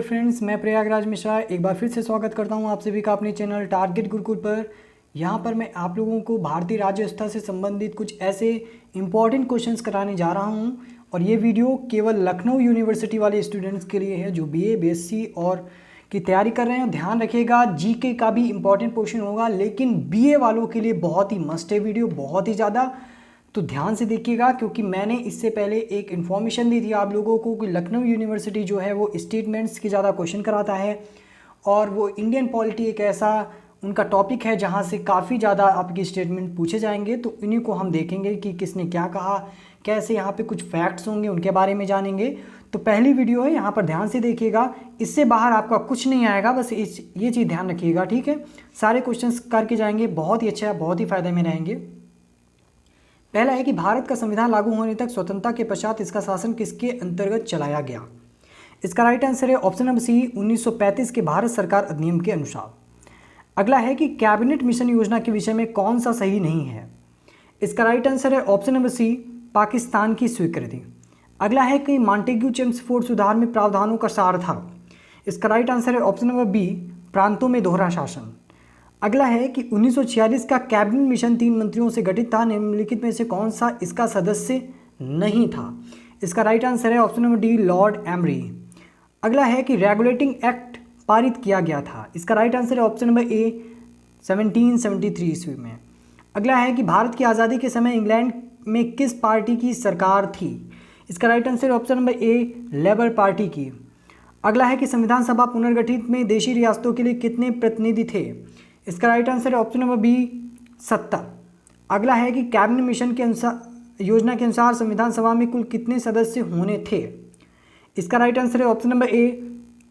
Friends, मैं प्रयागराज मिश्रा एक बार फिर से स्वागत करता हूं आप सभी का अपने चैनल टारगेट गुरुकुल पर। यहां पर मैं आप लोगों को भारतीय राज्य व्यवस्था से संबंधित कुछ ऐसे इंपॉर्टेंट क्वेश्चंस कराने जा रहा हूं और ये वीडियो केवल लखनऊ यूनिवर्सिटी वाले स्टूडेंट्स के लिए है जो बीए बीएससी और की तैयारी कर रहे हैं। ध्यान रखिएगा, जीके का भी इंपॉर्टेंट क्वेश्चन होगा, लेकिन बीए वालों के लिए बहुत ही मस्ट है वीडियो, बहुत ही ज़्यादा। तो ध्यान से देखिएगा क्योंकि मैंने इससे पहले एक इन्फॉर्मेशन दी थी आप लोगों को कि लखनऊ यूनिवर्सिटी जो है वो स्टेटमेंट्स के ज़्यादा क्वेश्चन कराता है और वो इंडियन पॉलिटी एक ऐसा उनका टॉपिक है जहाँ से काफ़ी ज़्यादा आपकी स्टेटमेंट पूछे जाएंगे। तो इन्हीं को हम देखेंगे कि किसने क्या कहा, कैसे यहाँ पे कुछ फैक्ट्स होंगे उनके बारे में जानेंगे। तो पहली वीडियो है, यहाँ पर ध्यान से देखिएगा, इससे बाहर आपका कुछ नहीं आएगा, बस ये चीज़ ध्यान रखिएगा, ठीक है। सारे क्वेश्चंस करके जाएंगे, बहुत ही अच्छा, बहुत ही फायदे में रहेंगे। पहला है कि भारत का संविधान लागू होने तक स्वतंत्रता के पश्चात इसका शासन किसके अंतर्गत चलाया गया। इसका राइट आंसर है ऑप्शन नंबर सी, 1935 के भारत सरकार अधिनियम के अनुसार। अगला है कि कैबिनेट मिशन योजना के विषय में कौन सा सही नहीं है। इसका राइट आंसर है ऑप्शन नंबर सी, पाकिस्तान की स्वीकृति। अगला है कि मॉन्टेग्यू चेम्सफोर्ड सुधार में प्रावधानों का सार था। इसका राइट आंसर है ऑप्शन नंबर बी, प्रांतों में दोहरा शासन। अगला है कि 1946 का कैबिनेट मिशन 3 मंत्रियों से गठित था, निम्नलिखित में से कौन सा इसका सदस्य नहीं था। इसका राइट आंसर है option number D, Lord emery. अगला है कि रेगुलेटिंग एक्ट पारित किया गया था। इसका राइट आंसर है ऑप्शन नंबर ए, 1773 ईस्वी में। अगला है कि भारत की आज़ादी के समय इंग्लैंड में किस पार्टी की सरकार थी। इसका राइट आंसर है option number A, labour party की। अगला है कि संविधान सभा पुनर्गठित में देशी रियासतों के लिए कितने प्रतिनिधि थे। इसका राइट आंसर है ऑप्शन नंबर बी, 70। अगला है कि कैबिनेट मिशन के अनुसार योजना के अनुसार संविधान सभा में कुल कितने सदस्य होने थे। इसका राइट आंसर है ऑप्शन नंबर ए,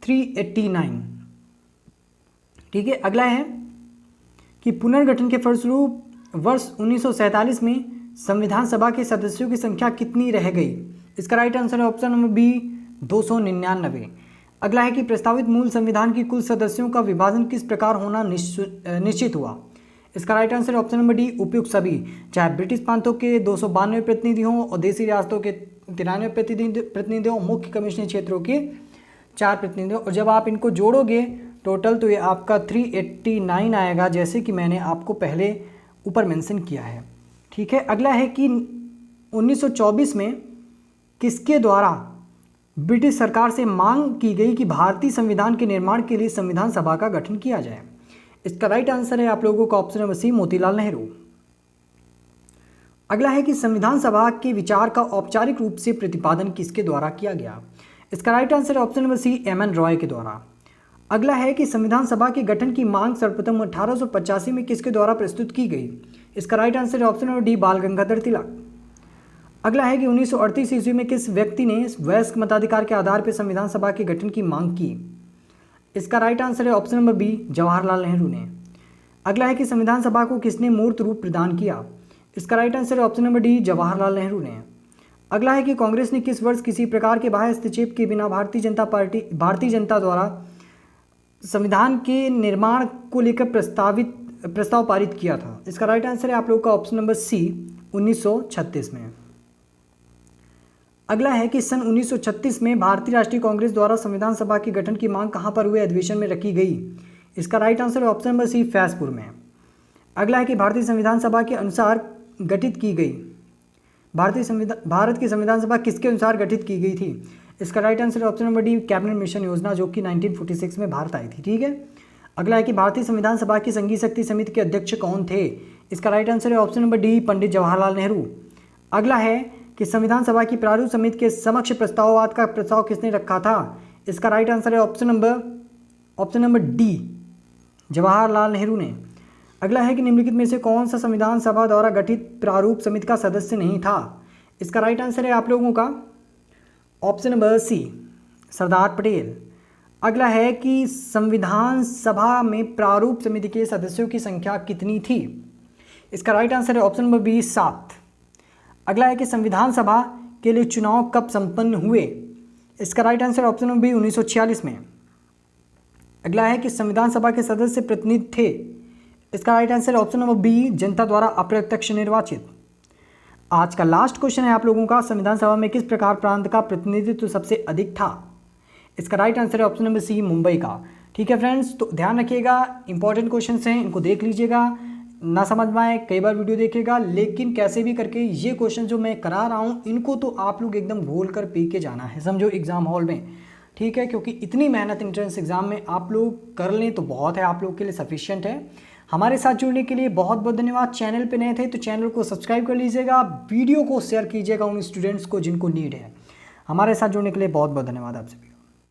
389। ठीक है। अगला है कि पुनर्गठन के फलस्वरूप वर्ष 1947 में संविधान सभा के सदस्यों की संख्या कितनी रह गई। इसका राइट आंसर है ऑप्शन नंबर बी, 299। अगला है कि प्रस्तावित मूल संविधान की कुल सदस्यों का विभाजन किस प्रकार होना निश्चित हुआ। इसका राइट आंसर है ऑप्शन नंबर डी, उपयुक्त सभी, चाहे ब्रिटिश प्रांतों के 292 प्रतिनिधि हों और देशी रियासतों के 93 प्रतिनिधि हों, मुख्य कमिश्नरी क्षेत्रों के 4 प्रतिनिधि हों। और जब आप इनको जोड़ोगे टोटल तो ये आपका 389 आएगा, जैसे कि मैंने आपको पहले ऊपर मेंशन किया है। ठीक है। अगला है कि 1924 में किसके द्वारा ब्रिटिश सरकार से मांग की गई कि भारतीय संविधान के निर्माण के लिए संविधान सभा का गठन किया जाए। इसका राइट आंसर है आप लोगों का option number C, Motilal Nehru. अगला है कि संविधान सभा के विचार का औपचारिक रूप से प्रतिपादन किसके द्वारा किया गया। इसका राइट आंसर है ऑप्शन नंबर सी, एम.एन. रॉय के द्वारा। अगला है कि संविधान सभा के गठन की मांग सर्वप्रथम 1885 में किसके द्वारा प्रस्तुत की गई। इसका राइट आंसर है ऑप्शन नंबर डी, बाल गंगाधर तिलक। अगला है कि 1938 ईस्वी में किस व्यक्ति ने वयस्क मताधिकार के आधार पर संविधान सभा के गठन की मांग की। इसका राइट आंसर है option number B, Jawaharlal Nehru ने। अगला है कि संविधान सभा को किसने मूर्त रूप प्रदान किया। इसका राइट आंसर है option number D, Jawaharlal Nehru ने। अगला है कि कांग्रेस ने किस वर्ष किसी प्रकार के बाह्य हस्तक्षेप के बिना भारतीय जनता द्वारा संविधान के निर्माण को लेकर प्रस्ताव पारित किया था। इसका राइट आंसर है आप लोग का ऑप्शन नंबर सी, 1936 में। अगला है कि सन 1936 में भारतीय राष्ट्रीय कांग्रेस द्वारा संविधान सभा के गठन की मांग कहां पर हुए अधिवेशन में रखी गई। इसका राइट आंसर है ऑप्शन नंबर सी, फैजपुर में। अगला है कि भारतीय संविधान सभा के अनुसार गठित की गई भारत की संविधान सभा किसके अनुसार गठित की गई थी। इसका राइट आंसर है option number D, cabinet mission योजना, जो कि 1946 में भारत आई थी। ठीक है। अगला है कि भारतीय संविधान सभा की संघीय शक्ति समिति के अध्यक्ष कौन थे। इसका राइट आंसर है option number D, Pandit Jawaharlal Nehru. अगला है कि संविधान सभा की प्रारूप समिति के समक्ष प्रस्ताववाद का प्रस्ताव किसने रखा था। इसका राइट आंसर है option number D, Jawaharlal Nehru ने। अगला है कि निम्नलिखित में से कौन सा संविधान सभा द्वारा गठित प्रारूप समिति का सदस्य नहीं था। इसका राइट आंसर है आप लोगों का ऑप्शन नंबर सी, सरदार पटेल। अगला है कि संविधान सभा में प्रारूप समिति के सदस्यों की संख्या कितनी थी। इसका राइट आंसर है ऑप्शन नंबर बी, 7। अगला है कि संविधान सभा के लिए चुनाव कब संपन्न हुए। इसका right answer option number B, 1946 में। अगला है कि संविधान सभा के सदस्य प्रतिनिधि थे। इसका right answer option number B, जनता द्वारा अप्रत्यक्ष निर्वाचित। आज का लास्ट क्वेश्चन है आप लोगों का, संविधान सभा में किस प्रकार प्रांत का प्रतिनिधित्व सबसे अधिक था। इसका राइट आंसर है ऑप्शन नंबर सी, मुंबई का। ठीक है फ्रेंड्स, तो ध्यान रखिएगा, इंपॉर्टेंट क्वेश्चन हैं, इनको देख लीजिएगा। ना समझ में आए कई बार वीडियो देखिएगा, लेकिन कैसे भी करके ये क्वेश्चन जो मैं करा रहा हूँ इनको तो आप लोग एकदम घोल कर पी के जाना है, समझो, एग्जाम हॉल में। ठीक है, क्योंकि इतनी मेहनत एंट्रेंस एग्जाम में आप लोग कर लें तो बहुत है, आप लोग के लिए सफिशिएंट है। हमारे साथ जुड़ने के लिए बहुत बहुत धन्यवाद। चैनल पे नए थे तो चैनल को सब्सक्राइब कर लीजिएगा, वीडियो को शेयर कीजिएगा उन स्टूडेंट्स को जिनको नीड है। हमारे साथ जुड़ने के लिए बहुत बहुत धन्यवाद आप सभी।